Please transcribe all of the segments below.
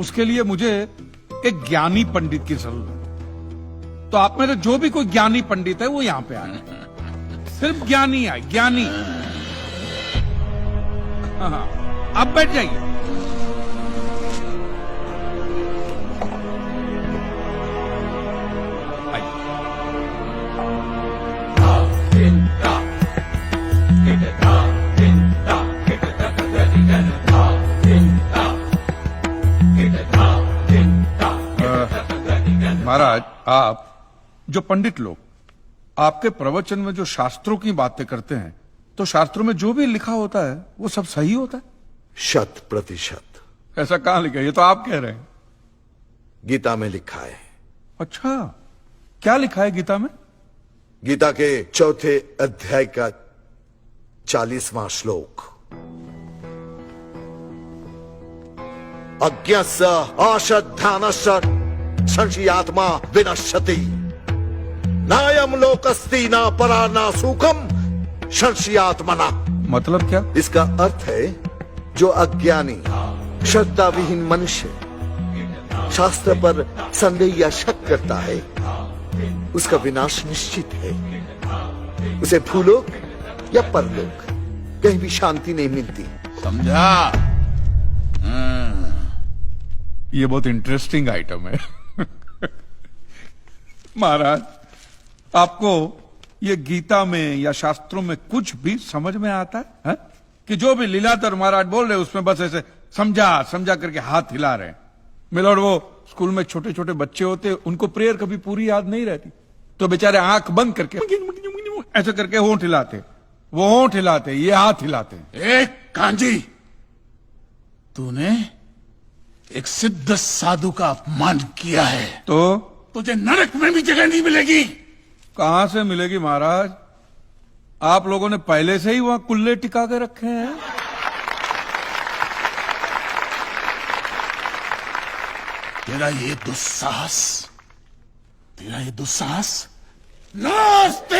उसके लिए मुझे एक ज्ञानी पंडित की जरूरत है। तो आप में से जो भी कोई ज्ञानी पंडित है वो यहां पे आए, सिर्फ ज्ञानी आए, ज्ञानी। हाँ, आप बैठ जाइए। महाराज, आप जो पंडित लोग आपके प्रवचन में जो शास्त्रों की बातें करते हैं, तो शास्त्रों में जो भी लिखा होता है वो सब सही होता है? 100%। ऐसा कहां लिखा है? ये तो आप कह रहे हैं। गीता में लिखा है। अच्छा, क्या लिखा है गीता में? गीता के 4थे अध्याय का 40वां श्लोक, अज्ञस्य अश्रद्धानस्य संशयात्मा विनश्यति, नायम लोकस्ति ना परा ना सुखम संशयात्मना। मतलब क्या? इसका अर्थ है, जो अज्ञानी श्रद्धा विहीन मनुष्य शास्त्र पर संदेह या शक करता है, उसका विनाश निश्चित है। उसे भूलोक या परलोक कहीं भी शांति नहीं मिलती। समझा? ये बहुत इंटरेस्टिंग आइटम है। महाराज, आपको ये गीता में या शास्त्रों में कुछ भी समझ में आता है? कि जो भी लीलाधर महाराज बोल रहे उसमें बस ऐसे समझा समझा करके हाथ हिला रहे हैं। मिलोड, वो स्कूल में छोटे छोटे बच्चे होते, उनको प्रेयर कभी पूरी याद नहीं रहती, तो बेचारे आंख बंद करके ऐसे करके होंठ हिलाते, वो होंठ हिलाते, ये हाथ हिलाते। एक कांजी, तूने एक सिद्ध साधु का अपमान किया है, तो तुझे नरक में भी जगह नहीं मिलेगी। कहां से मिलेगी महाराज? आप लोगों ने पहले से ही वहां कुल्ले टिका के रखे हैं। तेरा ये दुस्साहस नास्तिक!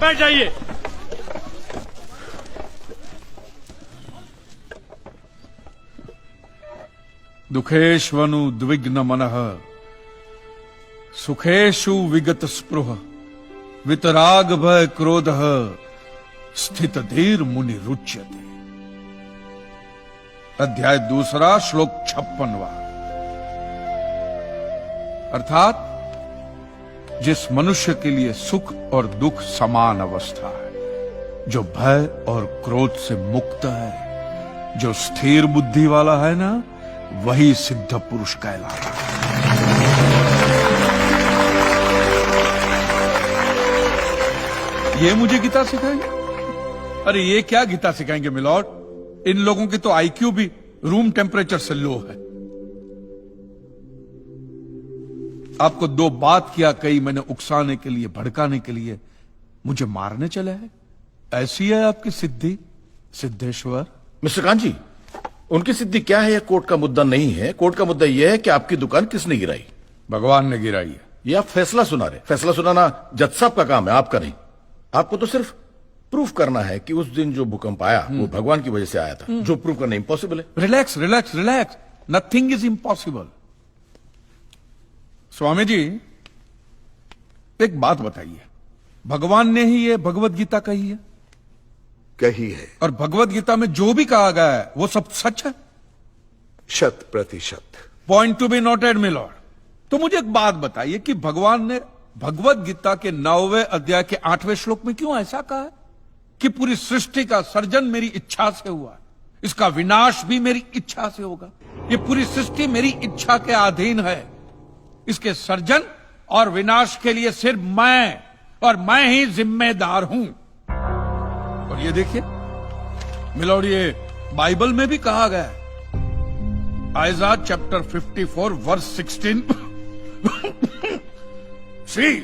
बैठ जाइए। दुखेष्वनु द्विग्न मनः सुखेषु विगत स्पृह वितराग भय क्रोध स्थित धीर मुनि रुच्यते। अध्याय 2 श्लोक 56। अर्थात जिस मनुष्य के लिए सुख और दुख समान अवस्था है, जो भय और क्रोध से मुक्त है, जो स्थिर बुद्धि वाला है ना, वही सिद्ध पुरुष कहलाता है। ये मुझे गीता सिखाएंगे? अरे ये क्या गीता सिखाएंगे मिलॉर्ड? इन लोगों की तो आईक्यू भी रूम टेम्परेचर से लो है। आपको 2 बात किया कही मैंने उकसाने के लिए, भड़काने के लिए, मुझे मारने चले हैं। ऐसी है आपकी सिद्धि सिद्धेश्वर? मिस्टर कांजी, उनकी सिद्धि क्या है, यह कोर्ट का मुद्दा नहीं है। कोर्ट का मुद्दा यह है कि आपकी दुकान किसने गिराई। भगवान ने गिराई है। ये आप फैसला सुना रहे। फैसला सुनाना जज साहब का काम है, आपका नहीं। आपको तो सिर्फ प्रूफ करना है कि उस दिन जो भूकंप आया वो भगवान की वजह से आया था, जो प्रूफ करना इम्पॉसिबल है। Relax relax relax, nothing is impossible. Swami ji, एक बात बताइए, भगवान ने ही ये भगवत गीता कही है? कही है। और भगवत गीता में जो भी कहा गया है वो सब सच है? 100%। Point to be noted milord. तो मुझे एक बात बताइए कि भगवान ने भगवत गीता के 9वें अध्याय के 8वें श्लोक में क्यों ऐसा कहा है कि पूरी सृष्टि का सर्जन मेरी इच्छा से हुआ, इसका विनाश भी मेरी इच्छा से होगा, ये पूरी सृष्टि मेरी इच्छा के अधीन है, इसके सर्जन और विनाश के लिए सिर्फ मैं और मैं ही जिम्मेदार हूं। और ये देखिए मिलॉर्ड, ये बाइबल में भी कहा गया है, Aiza chapter 54 verse 16। See,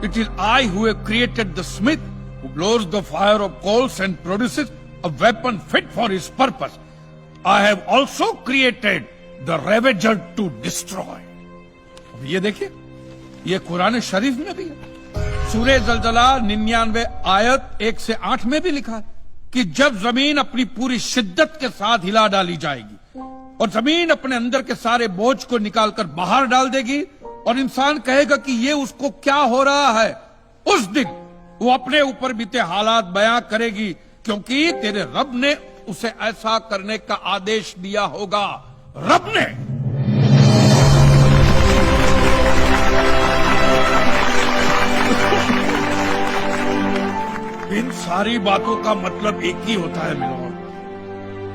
it is I who have created the smith who blows the fire of coals and produces a weapon fit for his purpose. I have also created the ravager to destroy. ये देखिए, ये कुरान शरीफ में भी है। सूरह जलजला 99 आयत 1 से 8 में भी लिखा है कि जब जमीन अपनी पूरी शिद्दत के साथ हिला डाली जाएगी और जमीन अपने अंदर के सारे बोझ को निकालकर बाहर डाल देगी और इंसान कहेगा कि ये उसको क्या हो रहा है, उस दिन वो अपने ऊपर बीते हालात बयां करेगी, क्योंकि तेरे रब ने उसे ऐसा करने का आदेश दिया होगा। रब ने। इन सारी बातों का मतलब एक ही होता है मिलोन,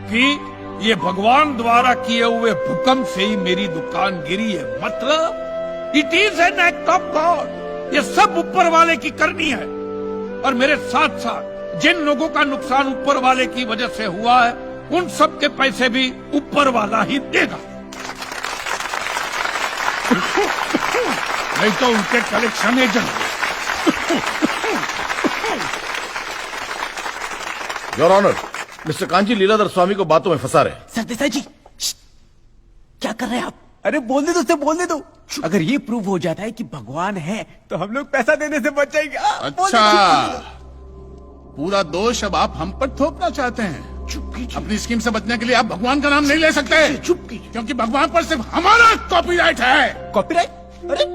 कि ये भगवान द्वारा किए हुए भूकंप से ही मेरी दुकान गिरी है। मतलब it is an act of God. ये सब ऊपर वाले की करनी है। और मेरे साथ साथ जिन लोगों का नुकसान ऊपर वाले की वजह से हुआ है, उन सब के पैसे भी ऊपर वाला ही देगा। नहीं तो उनके collection agent. Your honour, mister Kanji Leeladhar Swami को बातों में फंसा रहे हैं। सरदेसाई जी, क्या कर रहे हैं आप? अरे बोलने दो, उससे बोलने दो। अगर ये प्रूव हो जाता है कि भगवान है तो हम लोग पैसा देने से बच जाएंगे। अच्छा, पूरा दोष अब आप हम पर थोपना चाहते हैं। अपनी स्कीम से बचने के लिए आप भगवान का नाम नहीं ले सकते, क्योंकि भगवान पर सिर्फ हमारा कॉपीराइट है। कॉपीराइट? अरे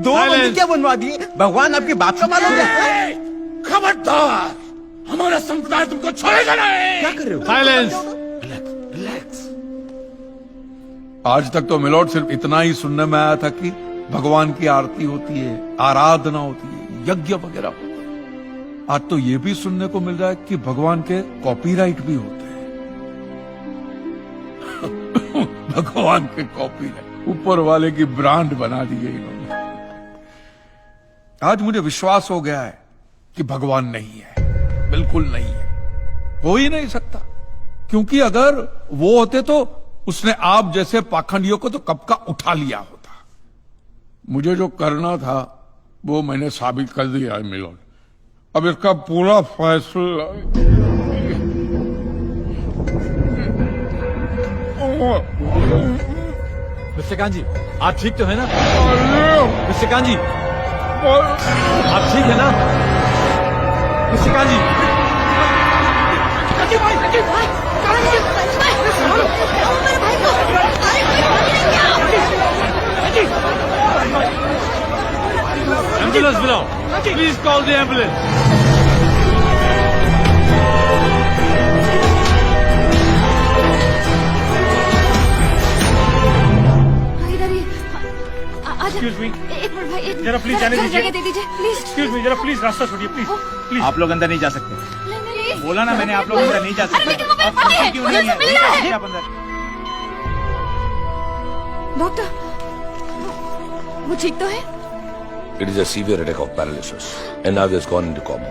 2 मंदिर क्या बनवा दिए? भगवान आपके बाप का मालूम है? खबरदार, हमारा संप्रदाय तुमको छोड़ेगा नहीं। क्या कर रहे हो? साइलेंस। रिलैक्स। आज तक तो मिलोड सिर्फ इतना ही सुनने में आया था कि भगवान की आरती होती है, आराधना होती है, यज्ञ वगैरह होता है। आज तो ये भी सुनने को मिल रहा है कि भगवान के कॉपीराइट भी होते हैं। भगवान के कॉपीराइट ऊपर वाले की ब्रांड बना दी है इन्होंने। आज मुझे विश्वास हो गया है कि भगवान नहीं है, बिल्कुल नहीं है, हो ही नहीं सकता। क्योंकि अगर वो होते तो उसने आप जैसे पाखंडियों को तो कब का उठा लिया होता। मुझे जो करना था वो मैंने साबित कर दिया है मिलोन। अब इसका पूरा फैसला मिस्टर कांजी, आप ठीक तो है ना? मिस्टर कांजी, आप ठीक है ना? मिस्टर कांजी, एम्बुलेंस बुलाओ। Please call the ambulance. Excuse me, एक मिनट भाई, जरा प्लीज जाने दीजिए। जगह दे दीजिए प्लीज। एक्सक्यूज मी, जरा प्लीज रास्ता छोड़िए, प्लीज प्लीज। आप लोग अंदर नहीं जा सकते। प्लीज। बोला ना मैंने, आप लोग अंदर नहीं जा सकते। आप क्यों नहीं है? आप अंदर। डॉक्टर, वो ठीक तो है? It is a severe attack of paralysis, and now he has gone into coma.